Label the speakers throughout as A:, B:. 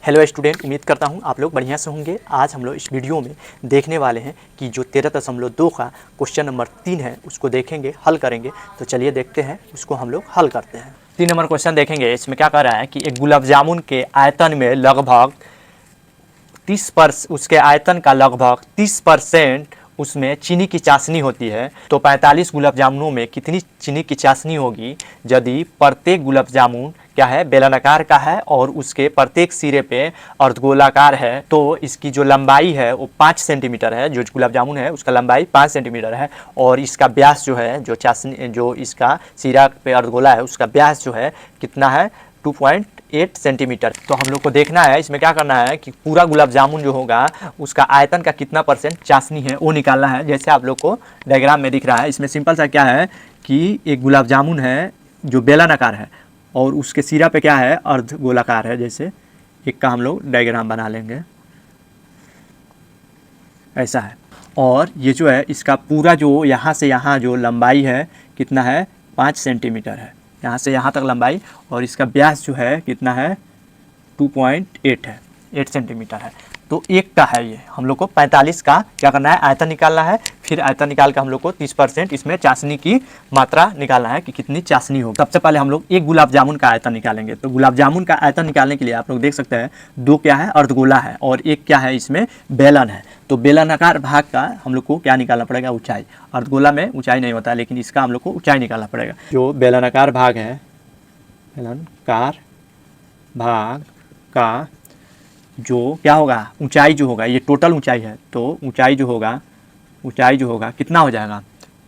A: Hello student, उम्मीद करता हूँ आप लोग बढ़िया से होंगे। आज हम लोग इस वीडियो में देखने वाले हैं कि जो 13.2 का क्वेश्चन नंबर 3 है उसको देखेंगे, हल करेंगे। तो चलिए देखते हैं, उसको हम लोग हल करते हैं। 3 नंबर क्वेश्चन देखेंगे। इसमें क्या कह रहा है कि एक गुलाब जामुन के आयतन में लगभग 30% उसमें चीनी की चाशनी होती है। तो 45 गुलाब जामुनों में कितनी चीनी की चाशनी होगी यदि प्रत्येक गुलाब जामुन क्या है, बेलनाकार का है और उसके प्रत्येक सिरे पे अर्धगोलाकार है। तो इसकी जो लंबाई है वो 5 सेंटीमीटर है। जो गुलाब जामुन है उसका लंबाई 5 सेंटीमीटर है और इसका व्यास जो है, जो चाशनी, जो इसका सिरा पे अर्धगोला है उसका व्यास जो है कितना है, 2.8 सेंटीमीटर। तो हम लोग को देखना है, इसमें क्या करना है कि पूरा गुलाब जामुन जो होगा उसका आयतन का कितना परसेंट चाशनी है वो निकालना है। जैसे आप लोग को डायग्राम में दिख रहा है, इसमें सिंपल सा क्या है कि एक गुलाब जामुन है जो बेलनाकार है और उसके सिरा पे क्या है, अर्ध गोलाकार है। जैसे एक का हम लोग डायग्राम बना लेंगे, ऐसा है। और ये जो है इसका पूरा जो यहाँ से यहाँ जो लंबाई है कितना है, 5 सेंटीमीटर है, यहाँ से यहाँ तक लंबाई। और इसका व्यास जो है कितना है, 2.8 है, 8 सेंटीमीटर है। तो एक का है ये। हम लोग को 45 का क्या करना है, आयतन निकालना है। फिर आयतन निकाल कर हम लोग को 30% इसमें चाशनी की मात्रा निकालना है कि कितनी चाशनी होगी। सबसे पहले हम लोग एक गुलाब जामुन का आयतन निकालेंगे। तो गुलाब जामुन का आयतन निकालने के लिए आप लोग देख सकते हैं, 2 क्या है, अर्धगोला है और एक क्या है, इसमें बेलन है। तो बेलनाकार भाग का हम लोग को क्या निकालना पड़ेगा, ऊंचाई। अर्धगोला में ऊंचाई नहीं होता, लेकिन इसका हम लोग को ऊंचाई निकालना पड़ेगा। जो बेलनाकार भाग है, बेलनाकार भाग का जो क्या होगा, ऊंचाई जो होगा, ये टोटल ऊंचाई है। तो ऊंचाई जो होगा कितना हो जाएगा,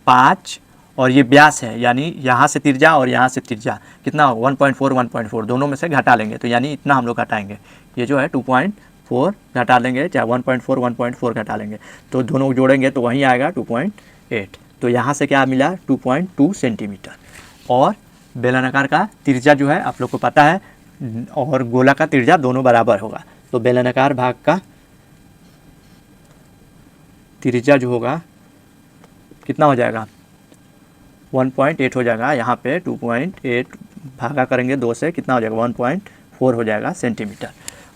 A: 5। और ये व्यास है, यानी यहाँ से तिरछा और यहाँ से तिरछा कितना होगा, 1.4 दोनों में से घटा लेंगे। तो यानी इतना हम लोग घटाएंगे, ये जो है 2.4 घटा लेंगे, चाहे 1.4 घटा लेंगे। तो दोनों जोड़ेंगे तो वहीं आएगा 2.8। तो यहाँ से क्या मिला, 2.2 सेंटीमीटर। और बेलनाकार का तिरछा जो है आप लोग को पता है, और गोला का तिरछा दोनों बराबर होगा। तो बेलनाकार भाग का तिरछा जो होगा कितना हो जाएगा, 1.8 हो जाएगा। यहाँ पे 2.8 भागा करेंगे 2 से, कितना हो जाएगा, 1.4 हो जाएगा सेंटीमीटर।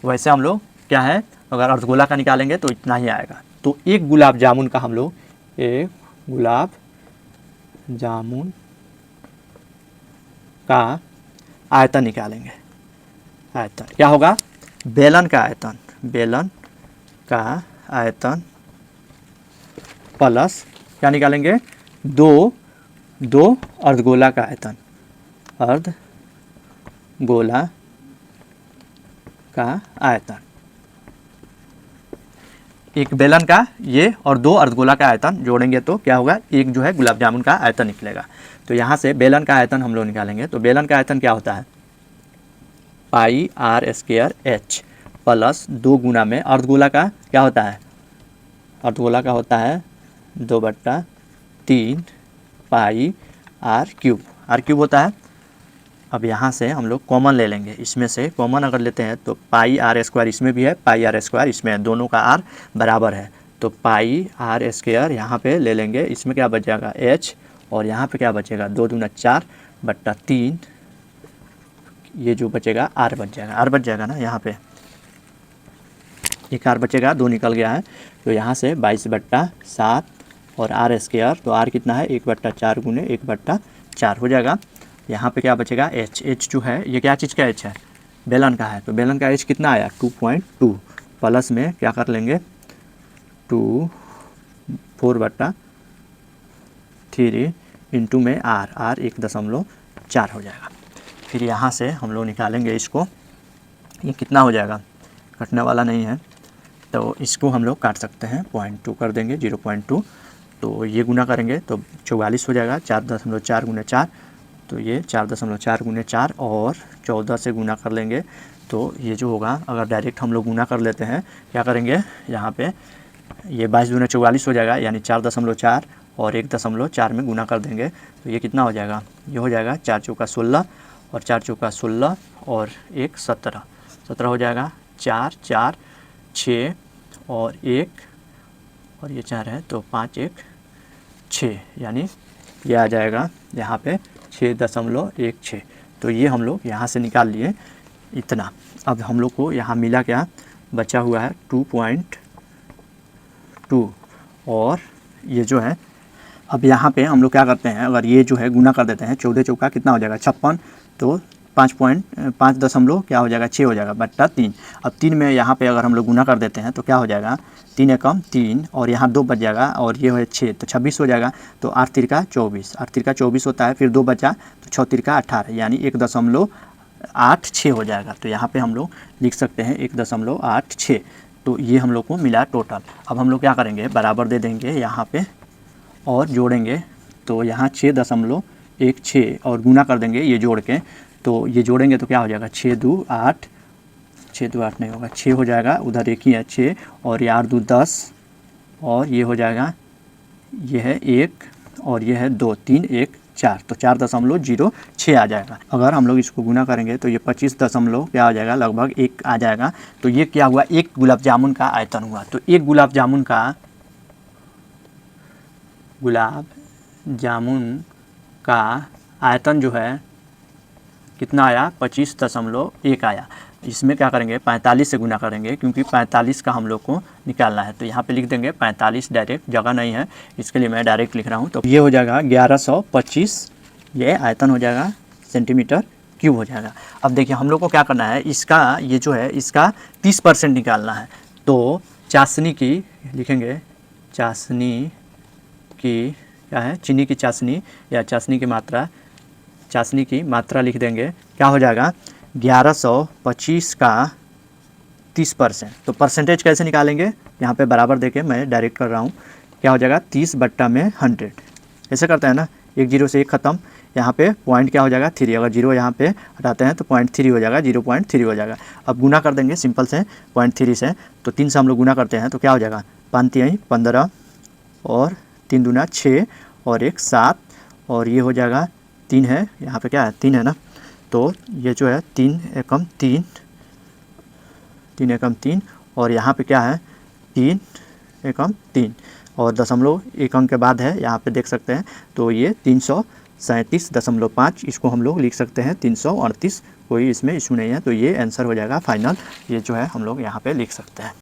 A: वैसे हम लोग क्या है, अगर अर्धगोला का निकालेंगे तो इतना ही आएगा। तो एक गुलाब जामुन का हम लोग, एक गुलाब जामुन का आयतन निकालेंगे। आयतन क्या होगा, बेलन का आयतन, बेलन का आयतन प्लस क्या निकालेंगे, दो अर्धगोला का आयतन, अर्धगोला का आयतन। एक बेलन का ये और 2 अर्धगोला का आयतन जोड़ेंगे तो क्या होगा, एक जो है गुलाब जामुन का आयतन निकलेगा। तो यहाँ से बेलन का आयतन हम लोग निकालेंगे। तो बेलन का आयतन क्या होता है, पाई आर स्क्वायर एच प्लस 2 गुना में अर्धगोला का क्या होता है, अर्धगोला का होता है 2/3 पाई आर क्यूब होता है। अब यहाँ से हम लोग कॉमन ले लेंगे, इसमें से कॉमन अगर लेते हैं तो पाई आर स्क्वायर इसमें भी है, पाई आर स्क्वायर इसमें है, दोनों का आर बराबर है। तो पाई आर स्क्वायर यहाँ पे ले लेंगे, इसमें क्या बच जाएगा, एच, और यहाँ पे क्या बचेगा, 2 दूना 4/3, ये जो बचेगा आर बच जाएगा, ना। यहाँ पे एक आर बचेगा, 2 निकल गया है। तो यहाँ से 22/7 और आर स्क्वायर, तो आर कितना है, 1/4 गुने 1/4 हो जाएगा। यहाँ पे क्या बचेगा, एच जो है, ये क्या चीज़ का एच है, बेलन का है। तो बेलन का एच कितना आया, 2.2 प्लस में क्या कर लेंगे, 4/3 इंटू में आर 1.4 हो जाएगा। फिर यहाँ से हम लोग निकालेंगे इसको, ये कितना हो जाएगा, कटने वाला नहीं है तो इसको हम लोग काट सकते हैं, 0.2 कर देंगे, 0.2। तो ये गुना करेंगे तो 44 हो जाएगा, 4.4 गुने 4, तो ये 4.4 गुने 4 और 14 से गुना कर लेंगे। तो ये जो होगा, अगर डायरेक्ट हम लोग गुना कर लेते हैं, क्या करेंगे, यहाँ पे ये 22 दूना 44 हो जाएगा, यानी 4.4 और 1.4 में गुना कर देंगे। तो ये कितना हो जाएगा, ये हो जाएगा 4 चौका 16 और 4 चौका 16 और 1 17 हो जाएगा। 4 4 6 और 1 और ये 4 है, तो 5 1 6, यानी ये आ जाएगा यहाँ पे 6.16। तो ये हम लोग यहाँ से निकाल लिए इतना। अब हम लोग को यहाँ मिला क्या, बचा हुआ है 2.2 और ये जो है, अब यहाँ पे हम लोग क्या करते हैं, अगर ये जो है गुना कर देते हैं, 14 चौका कितना हो जाएगा 56, तो 5 दशमलव क्या हो जाएगा 6 हो जाएगा बट्टा 3। अब 3 में यहाँ पे अगर हम लोग गुना कर देते हैं तो क्या हो जाएगा 3 एकम 3 और यहाँ 2 बच जाएगा और ये है 6 तो 26 हो जाएगा। तो 8 तिरका 24, 8 तिरका 24 होता है, फिर 2 बचा तो 6 तिरका 18 यानी 1.86 हो जाएगा। तो यहाँ पे हम लोग लिख सकते हैं 1.86। तो ये हम लोग को मिला टोटल। अब हम लोग क्या करेंगे, बराबर दे देंगे यहाँ पे और जोड़ेंगे, तो यहाँ 6.16 और गुना कर देंगे ये जोड़ के, तो ये जोड़ेंगे तो क्या हो जाएगा 6 2 8, 6 2 8 नहीं होगा 6 हो जाएगा, उधर एक ही है 6 और ये 8 2 10 और ये हो जाएगा, ये है 1 और ये है 2 3 1 4, तो 4.06 आ जाएगा। अगर हम लोग इसको गुना करेंगे तो ये 25 दशमलव क्या आ जाएगा, लगभग 1 आ जाएगा। तो ये क्या हुआ, एक गुलाब जामुन का आयतन हुआ। तो एक गुलाब जामुन का आयतन जो है कितना आया, 25.1 आया। इसमें क्या करेंगे 45 से गुना करेंगे, क्योंकि 45 का हम लोग को निकालना है। तो यहाँ पे लिख देंगे 45 डायरेक्ट, जगह नहीं है इसके लिए मैं डायरेक्ट लिख रहा हूँ। तो ये हो जाएगा 1125, ये आयतन हो जाएगा सेंटीमीटर क्यूब हो जाएगा। अब देखिए हम लोग को क्या करना है, इसका ये जो है इसका 30% निकालना है। तो चाशनी की लिखेंगे, चाशनी की क्या है, चीनी की चाशनी या चाशनी की मात्रा, चाशनी की मात्रा लिख देंगे, क्या हो जाएगा 1125 का 30%। तो परसेंटेज कैसे निकालेंगे, यहाँ पे बराबर देके मैं डायरेक्ट कर रहा हूँ, क्या हो जाएगा 30/100। ऐसे करते हैं ना, 1 0 से 1 ख़त्म, यहाँ पे पॉइंट क्या हो जाएगा 3, अगर 0 यहाँ पे हटाते हैं तो 0.3 हो जाएगा, 0.3 हो जाएगा। अब गुना कर देंगे सिंपल से 0.3 से, तो 3 से हम लोग गुना करते हैं तो क्या हो जाएगा 5 3 15 और 3 दूना 6 और 1 7 और ये हो जाएगा 3 है, यहाँ पे क्या है 3 है ना, तो ये जो है 3 एकम 3 और यहाँ पे क्या है 3 एकम 3 और दशमलव 1 अंक के बाद है, यहाँ पे देख सकते हैं। तो ये 337.5, इसको हम लोग लिख सकते हैं 338, कोई इसमें इशू नहीं है। तो ये आंसर हो जाएगा फाइनल, ये जो है हम लोग यहाँ पे लिख सकते हैं।